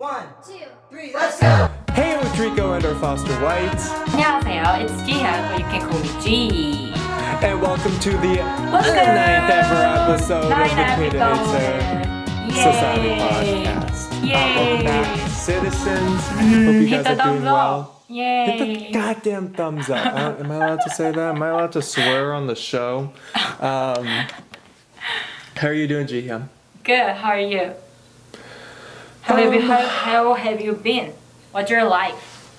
One, two, three, let's go! Hey, I'm Rico and our Foster White. 안녕하세요, it's Jihyun, or you can call me G. And welcome to the What's good? 9th ever episode of the K2A Society Yay. Podcast. Yay. Welcome back, citizens. Hope you guys are doing well. Yay. Hit the goddamn thumbs up. Am I allowed to say that? Am I allowed to swear on the show? How are you doing, Jihyun? Good, how are you? How have you been? What's your life?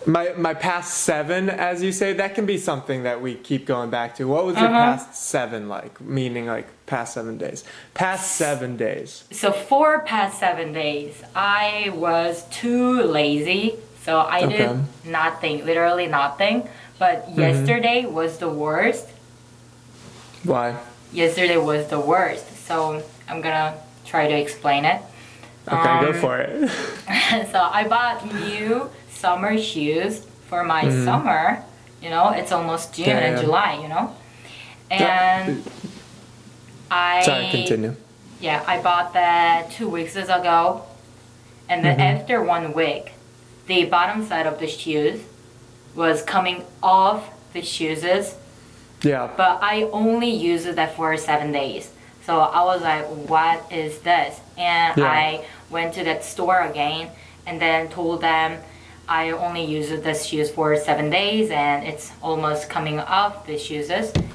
My past 7, as you say, that can be something that we keep going back to. What was your past 7 like? Meaning like past 7 days. Past 7 days. So for past 7 days, I was too lazy. So I did nothing, literally nothing. But yesterday was the worst. Why? Yesterday was the worst. So I'm gonna try to explain it. Okay, go for it. So I bought new summer shoes for my summer. You know, it's almost June and July, you know. And Sorry, continue. Yeah, I bought that 2 weeks ago. And then after 1 week, the bottom side of the shoes was coming off the shoes. Yeah. But I only used that for 7 days. So I was like, what is this? And I went to that store again and then told them I only use this shoes for 7 days and it's almost coming off the shoes.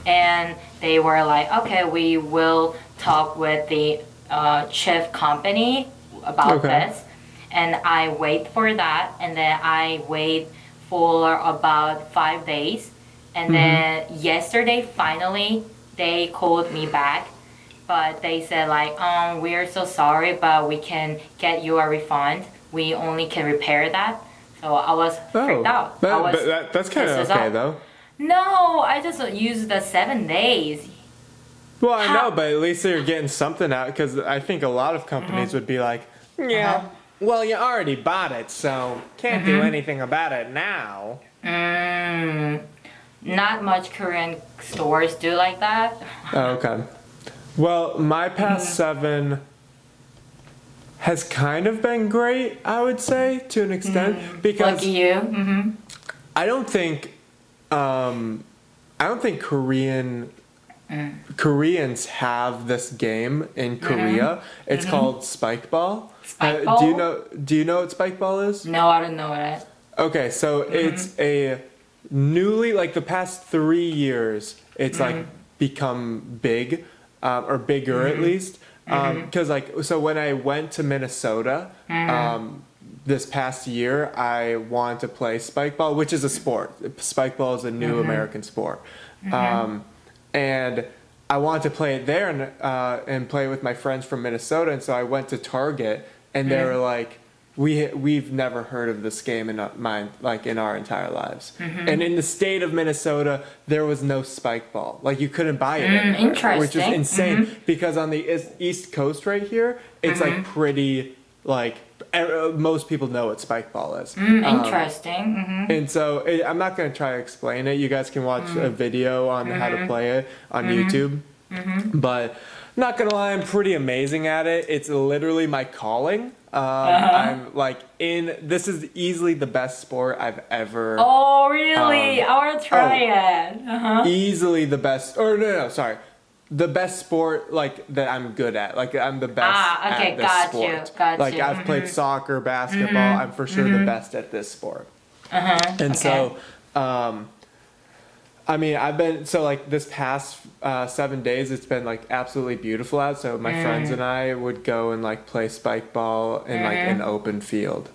And they were like, okay, we will talk with the chip company about this. And I wait for that, and then I wait for about 5 days. And then yesterday, finally, they called me back. But they said like, we're so sorry, but we can get you a refund. We only can repair that. So I was freaked out. That's kind of okay though. No, I just used the 7 days. Well, I know, but at least you're getting something out, because I think a lot of companies would be like, well, you already bought it, so can't do anything about it now. Not much Korean stores do like that. Oh, okay. Well, my past 7 has kind of been great, I would say, to an extent, because Lucky you. I don't think Koreans have this game in Korea. It's called spike ball. Spike ball? Do you know what spike ball is? No, I don't know that. Okay, so it's a newly, like the past 3 years, it's like become big. Or bigger at least, because so when I went to Minnesota this past year, I wanted to play spike ball, which is a sport. Spike ball is a new American sport, and I wanted to play it there and play with my friends from Minnesota. And so I went to Target, and they were like, We've never heard of this game in our entire lives. And in the state of Minnesota, there was no spike ball. Like, you couldn't buy it anywhere, which is insane, because on the East Coast right here, it's like pretty, like, most people know what spike ball is. Interesting. And so I'm not going to try to explain it. You guys can watch a video on how to play it on YouTube. But not gonna lie, I'm pretty amazing at it. It's literally my calling. I'm like this is easily the best sport I've ever. Oh really? I want to try it. Easily the best, or no, sorry, the best sport like that I'm good at. Like, I'm the best at this sport. Got like you. I've played soccer, basketball. I'm for sure the best at this sport. And so, I mean, I've been, so like this past 7 days, it's been like absolutely beautiful out. So my friends and I would go and like play spike ball in like an open field.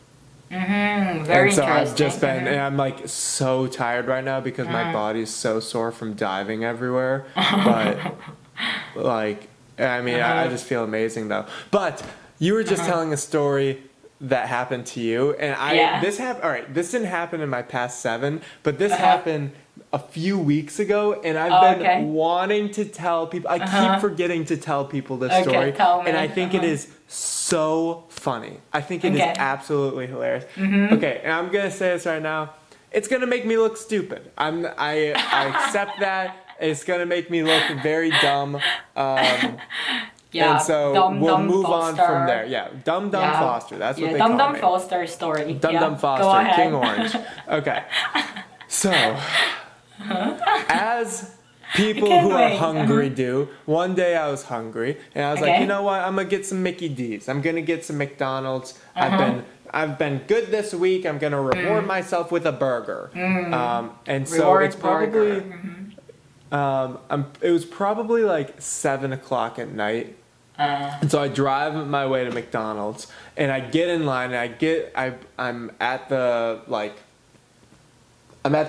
Very so interesting. I've just been, and I'm like so tired right now because my body's so sore from diving everywhere. But like, I mean, I just feel amazing though. But you were just telling a story that happened to you, and this didn't happen in my past 7, but this happened a few weeks ago, and I've been wanting to tell people. I keep forgetting to tell people this story, tell me. and I think it is so funny. I think it is absolutely hilarious. Okay, and I'm gonna say this right now. It's gonna make me look stupid. I accept that. It's gonna make me look very dumb. Yeah. And so Dum we'll Dum move on Foster. from there. Yeah, Dum Dum Yeah. Foster. That's what Yeah, they Dum call Dum me. Foster story. Dum yeah. Dum Go Foster, ahead. King Orange. Okay. So, as people can't who are wait. hungry do, one day I was hungry and I was like, Okay. you know what? I'm gonna get some Mickey D's. I'm gonna get some McDonald's. Uh-huh. I've been good this week. I'm gonna reward myself with a burger. And so Reward it's probably burger. it was probably like 7 o'clock at night. And so I drive my way to McDonald's and I get in line and I'm at the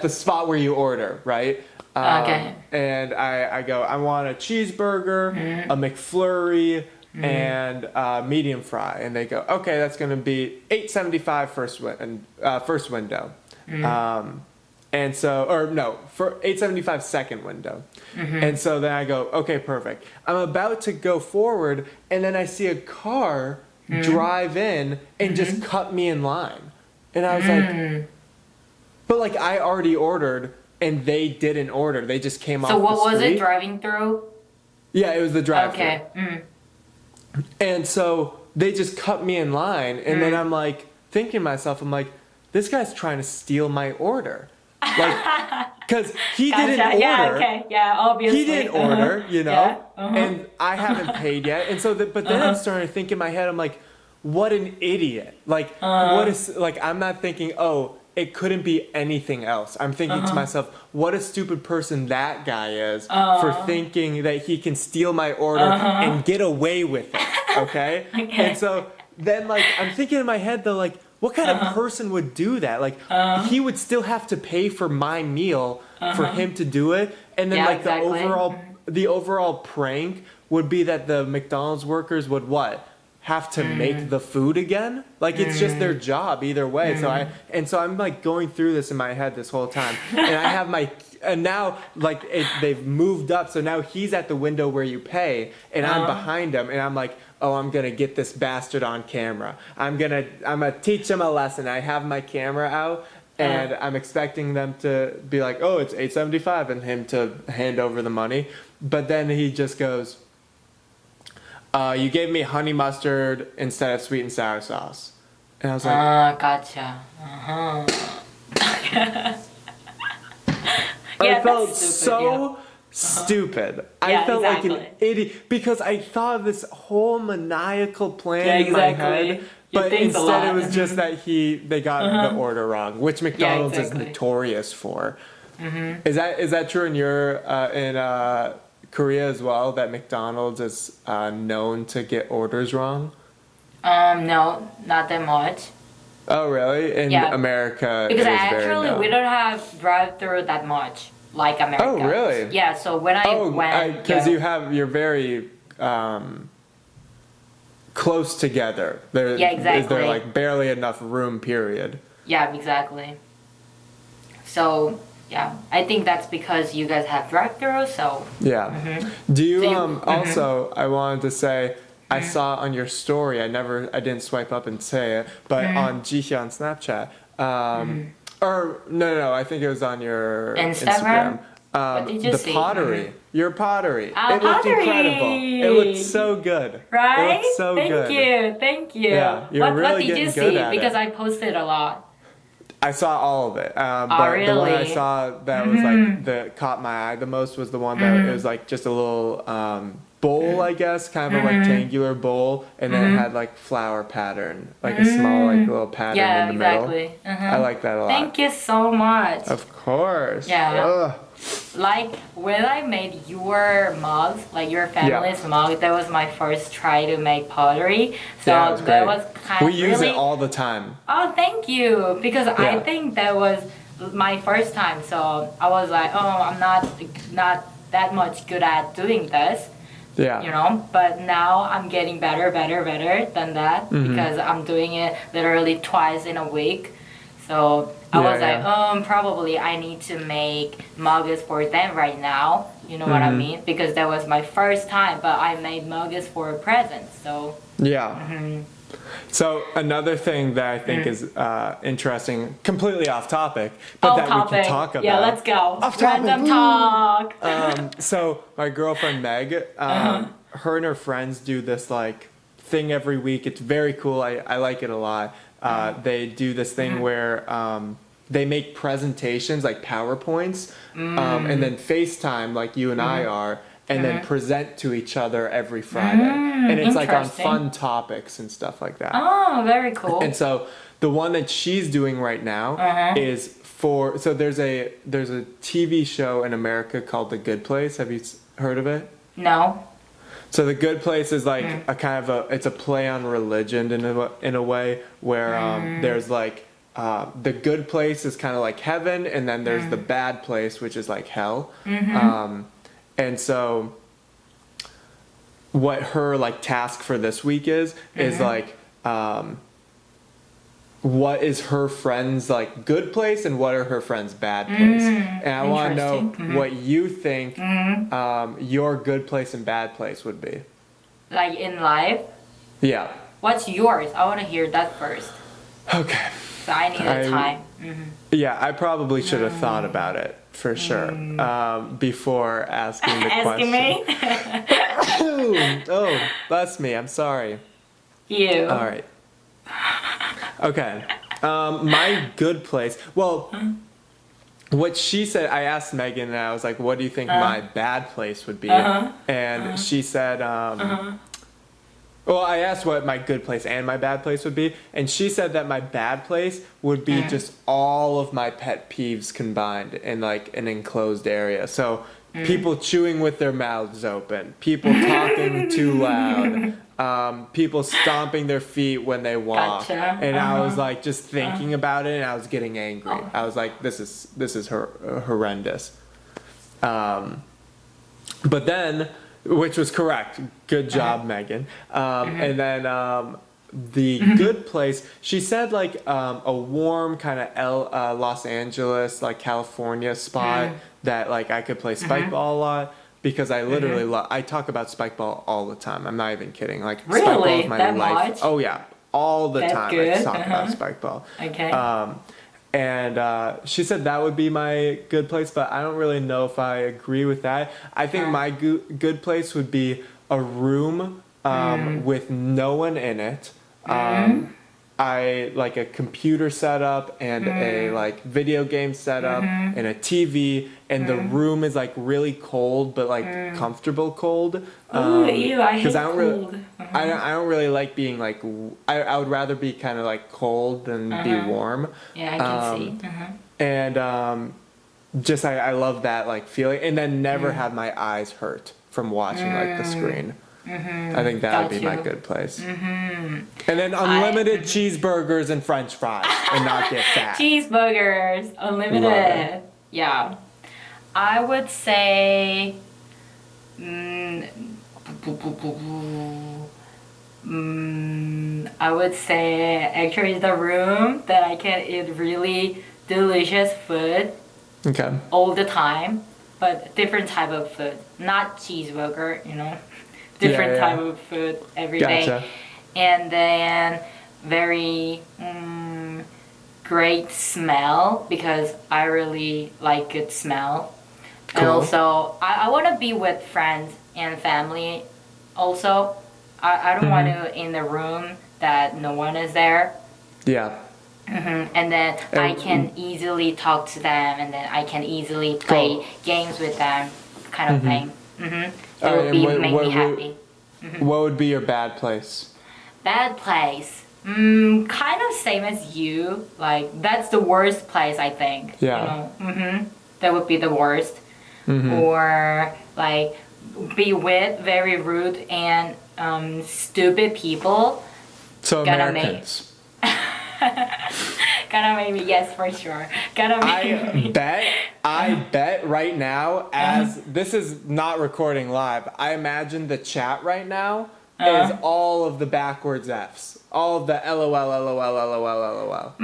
spot where you order, right? Okay. And I go, I want a cheeseburger, a McFlurry, and medium fry. And they go, okay, that's going to be $8.75 first window. And so, or no, for $8.75 second window. And so then I go, okay, perfect. I'm about to go forward, and then I see a car drive in and just cut me in line. And I was like, but like I already ordered, and they didn't order. They just came off the So street. what was it? Driving through? Yeah, it was the drive-thru. Okay. And so they just cut me in line, and then I'm like thinking to myself, I'm like, this guy's trying to steal my order. Like, because he didn't order. Yeah, okay. Yeah, obviously. He didn't order, you know, Yeah, and I haven't paid yet. And so, but then I'm starting to think in my head, I'm like, what an idiot. Like, what is, like, I'm not thinking, oh, it couldn't be anything else. I'm thinking to myself, what a stupid person that guy is for thinking that he can steal my order and get away with it. Okay? Okay. And so then, like, I'm thinking in my head, though, like, what kind of person would do that? Like, he would still have to pay for my meal for him to do it. And then, Yeah, like, exactly. the overall prank would be that the McDonald's workers would what? Have to make the food again? Like, it's just their job either way. So I'm like going through this in my head this whole time. And I have and now like they've moved up. So now he's at the window where you pay and I'm behind him and I'm like, oh, I'm going to get this bastard on camera. I'm going to teach him a lesson. I have my camera out and I'm expecting them to be like, oh, it's $8.75 and him to hand over the money. But then he just goes, you gave me honey mustard instead of sweet and sour sauce. And I was like, Gotcha. I felt that's so stupid. I Yeah, felt like exactly. an idiot because I thought of this whole maniacal plan Yeah, in my exactly. head. You But think a instead lot. it was just that they got the order wrong, which McDonald's is exactly. notorious for. Is that true in your in Korea as well, that McDonald's is known to get orders wrong? No, not that much. Oh, really? In Yeah. America, Because it is very actually known. we don't have drive-through that much like America. Oh, really? Yeah. So when I went, because you're very close together. There, Yeah, Is there exactly. like barely enough room? Period. Yeah, exactly. So yeah, I think that's because you guys have drive-through. So Yeah. Do you, So you- also? I wanted to say. I saw on your story. I didn't swipe up and say it, but on Jihyun Snapchat. Or no, I think it was on your Instagram? Instagram. What did you the see? pottery. Your pottery. Ah, It looked pottery! incredible. It looked so good. right? It looked so good. Thank you. Yeah, you're what really did you getting good see? at Because it. I posted a lot. I saw all of it, but the one I really? saw that was like that caught my eye the most was the one that it was like just a little bowl, I guess, kind of a rectangular bowl, and then it had like flower pattern, like a small like little pattern Yeah, in the middle. exactly. I like that a lot. Thank you so much. Of course. Yeah. Ugh. Like when I made your mugs, like your family's mug, that was my first try to make pottery. So Yeah, it was that great. was kind We of use really. it all the time. Oh, thank you. Because I Yeah. think that was my first time. So I was like, oh, I'm not that much good at doing this, Yeah. you know. But now I'm getting better than that because I'm doing it literally twice in a week. So I was like, probably I need to make mugs for them right now. You know what I mean? Because that was my first time, but I made mugs for presents. So Yeah. So another thing that I think is interesting, completely off topic, but that we can talk about. Yeah, let's go. Off topic. Random talk. So my girlfriend Meg, her and her friends do this like thing every week. It's very cool. I like it a lot. They do this thing where they make presentations like PowerPoints and then FaceTime like you and I are, and then present to each other every Friday. And it's like on fun topics and stuff like that. Oh, very cool. And so the one that she's doing right now is so there's a TV show in America called The Good Place. Have you heard of it? No. So The Good Place is like a kind of it's a play on religion in a way where there's like the good place is kind of like heaven, and then there's the bad place, which is like hell. And so what her like task for this week is like what is her friend's like good place and what are her friend's bad place. And I want to know what you think your good place and bad place would be. Like in life? Yeah. What's yours? I want to hear that first. Okay. So I need time. Yeah, I probably should have thought about it for sure before asking the question. Asking me? Oh, that's me. I'm sorry. You. All right. Okay. My good place. Well, what she said, I asked Megan and I was like, what do you think my bad place would be? And she said, well, I asked what my good place and my bad place would be. And she said that my bad place would be just all of my pet peeves combined in like an enclosed area. So people chewing with their mouths open, people talking too loud, people stomping their feet when they walk. Gotcha. And I was like just thinking about it and I was getting angry. I was like, this is horrendous. But then, which was correct. Good job, Megan. And then the good place, she said like a warm kind of Los Angeles, like California spot that like I could play spike ball a lot. Because I literally I talk about spike ball all the time. I'm not even kidding. Like spike ball is my that life. Much? Oh yeah, all the That's time good. I talk about spike ball. Okay. And she said that would be my good place, but I don't really know if I agree with that. I think my good place would be a room with no one in it. I like a computer setup and a like video game setup and a TV, and the room is like really cold but like comfortable cold. Ooh, ew, I hate I don't cold. really, I don't really like being like I would rather be kind of like cold than be warm. Yeah, I can see. And just I love that like feeling, and then never have my eyes hurt from watching like the screen. I think that would be my good place. And then unlimited cheeseburgers and French fries, and not get fat. Cheeseburgers, unlimited. Yeah, I would say. I would say actually the room that I can eat really delicious food. Okay. All the time, but different type of food, not cheeseburger, you know. Different type of food every day. And then very great smell, because I really like good smell. Cool. And also I want to be with friends and family also. I don't want to in the room that no one is there. Yeah. And then I can easily talk to them, and then I can easily play games with them, kind of thing. It would make me happy. What would be your bad place? Bad place? Kind of same as you. Like, that's the worst place, I think. Yeah. You know? That would be the worst. Or, like, be with very rude and stupid people. So Americans. Gonna make me, yes, for sure. I bet right now, as this is not recording live, I imagine the chat right now is all of the backwards Fs. All of the LOL, LOL, LOL, LOL.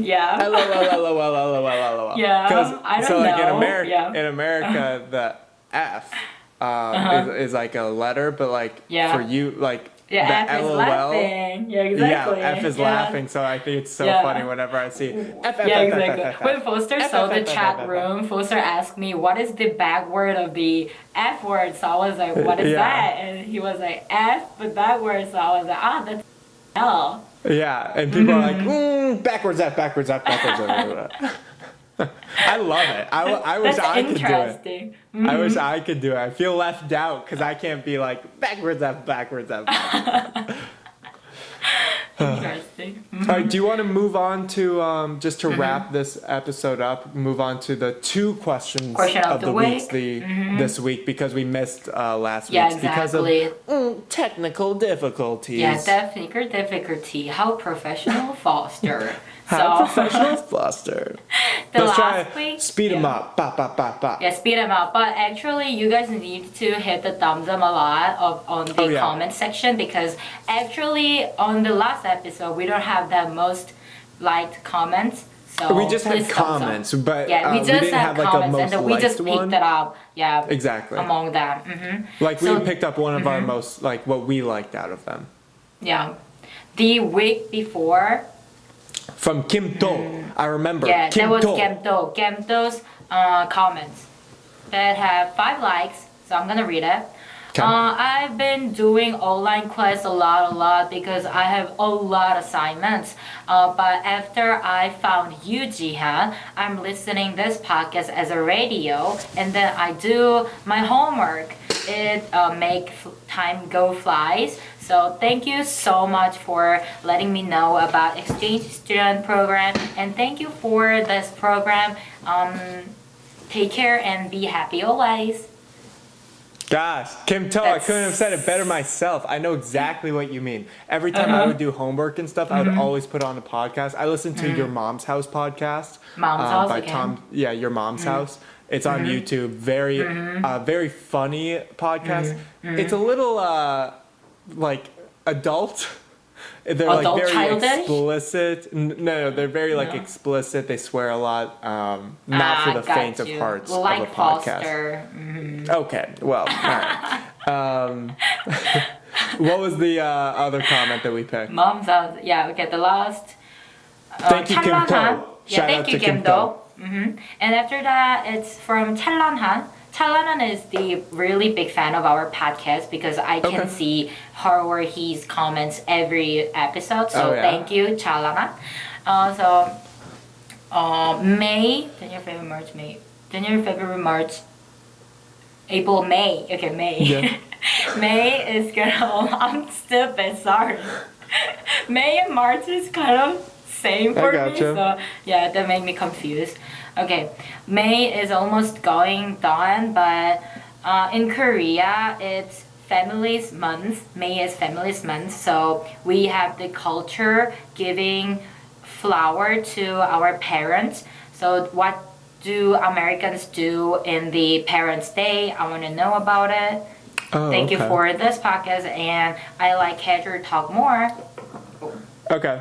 Yeah. LOL, LOL, LOL, LOL. Yeah, I don't know. So like know. in America, the F is like a letter, but like for you, like Yeah, the F is LOL. laughing. Yeah, exactly. Yeah, F is laughing, so I think it's so funny whenever I see F. Yeah, exactly. When Foster saw the chat room, Foster asked me, what is the back word of the F word? So I was like, what is that? And he was like, F, but backward. So I was like, that's L. Yeah, and people are like, backwards F, backwards F, backwards F. I love it. I wish I could do it. I wish I could do it. I feel left out because I can't be like backwards F, backwards F. Interesting. All right, do you want to move on to just to wrap this episode up? Move on to the two questions of the week this week because we missed last week's because of technical difficulties. Yeah, technical difficulty. How professional, Foster. How professional, Foster. Let's try speed them up. Yeah, speed them up. But actually, you guys need to hit the thumbs up a lot on the comment section because actually on the last episode we don't have the most liked comments. So we just had comments, but we just didn't had have like comments, a most and then we just liked picked it up. Yeah, exactly. Among them, like we picked up one of our most like what we liked out of them. Yeah, the week before. From Kim Do, I remember. Yeah, Kim that was Do. Kim Do. Kim Do's comments that have 5 likes, so I'm gonna read it. Okay. I've been doing online class a lot because I have a lot of assignments. But after I found you, Jihyun, I'm listening this podcast as a radio, and then I do my homework. It make time go flies. So thank you so much for letting me know about exchange student program, and thank you for this program. Take care and be happy always. Gosh, Kim To, I couldn't have said it better myself. I know exactly what you mean. Every time I would do homework and stuff, I would always put on a podcast. I listened to Your Mom's House podcast. Mom's House by again. Tom. Yeah, Your Mom's House. It's on YouTube. Very, very funny podcast. It's a little like adult. They're Adult, like very childish? explicit. No, they're very like explicit. They swear a lot. Not for the faint of hearts like of a podcast. Foster. Okay, well, all right. What was the other comment that we picked? Mom's house. Yeah, okay. The last. Thank you, Kim To. Yeah, Shout thank out you, to Kim To. And after that, it's from Chalanhan. Chalanhan is the really big fan of our podcast because I can see her or his comments every episode. So thank you, Chalanhan. May, January, February, March, May. January, February, March. April, May. Okay, May. Yeah. May is gonna. I'm stupid. Sorry. May and March is kind of same for me. So yeah, that made me confused. Okay, May is almost going done, but in Korea it's Family's Month. May is Family's Month, so we have the culture giving flower to our parents. So what do Americans do in the Parents' Day? I want to know about it. Thank you for this podcast, and I like casual talk more. Okay.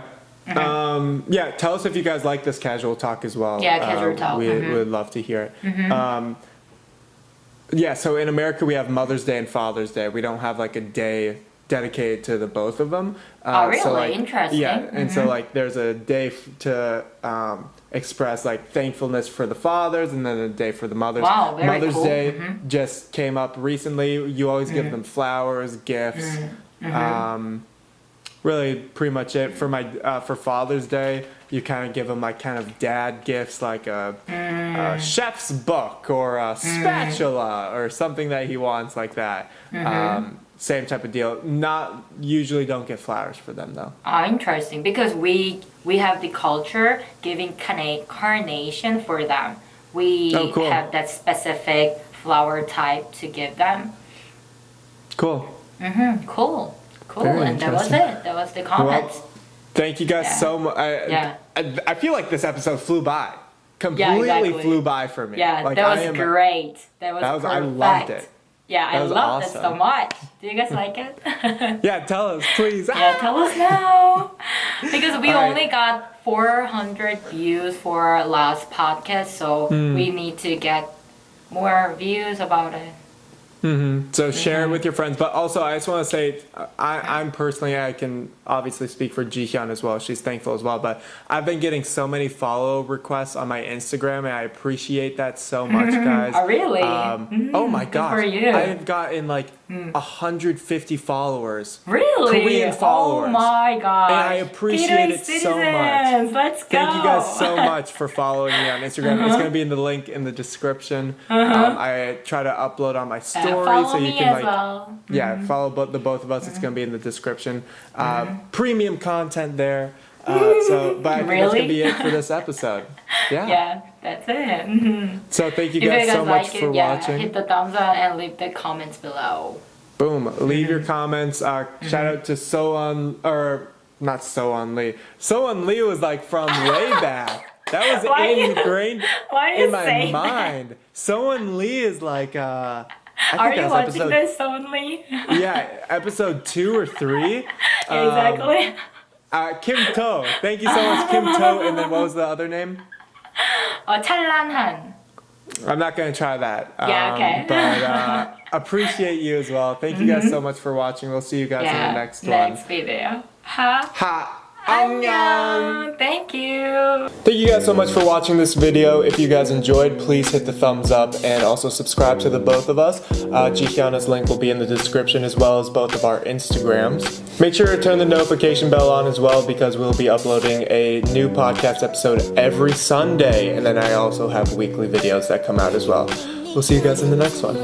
Yeah, tell us if you guys like this casual talk as well. Yeah, casual talk. We would love to hear it. Yeah, so in America we have Mother's Day and Father's Day. We don't have like a day dedicated to the both of them. Oh, really? So, like, interesting. Yeah, and so like there's a day to express like thankfulness for the fathers, and then a day for the mothers. Wow, very Mother's cool. Day just came up recently. You always give them flowers, gifts. Really, pretty much it for for Father's Day. You kind of give them like kind of dad gifts, like a chef's book or a spatula or something that he wants, like that. Same type of deal. Not usually don't get flowers for them though. Interesting, because we have the culture giving carnation for them. We have that specific flower type to give them. Cool. Cool. Very And that was it. That was the comments. Well, thank you guys so much. I feel like this episode flew by. Completely flew by for me. Yeah, like, that was great. That was perfect. I loved it. Yeah, I loved it so much. Do you guys like it? Yeah, tell us, please. Yeah, tell us now. Because we only got 400 views for our last podcast, so we need to get more views about it. So share it with your friends. But also, I just want to say, I'm personally, I can obviously speak for Jihyun as well. She's thankful as well. But I've been getting so many follow requests on my Instagram, and I appreciate that so much, guys. Oh, really? Oh my gosh. for you. I've gotten like 150 followers. Really? Korean followers. Oh my gosh. And I appreciate it so much. Let's go. Thank you guys so much for following me on Instagram. It's going to be in the link in the description. I try to upload on my story so you can follow the both of us. It's going to be in the description. Premium content there. But I think that's going to be it for this episode. Yeah, that's it. So thank you guys so much for watching. Hit the thumbs up and leave the comments below. Boom. Leave your comments. Shout out to not So-on Lee. So-on Lee was like from way back. That was ingrained in my mind. So-on Lee is like Are you watching this only? Yeah, episode 2 or 3. Exactly. Kim To. Thank you so much, Kim To. And then what was the other name? 찬란한. I'm not going to try that. Okay. But appreciate you as well. Thank you guys so much for watching. We'll see you guys in the next one. Next video. Ha. 안녕. Thank you. Thank you guys so much for watching this video. If you guys enjoyed, please hit the thumbs up and also subscribe to the both of us. Jihyun's link will be in the description as well as both of our Instagrams. Make sure to turn the notification bell on as well because we'll be uploading a new podcast episode every Sunday. And then I also have weekly videos that come out as well. We'll see you guys in the next one.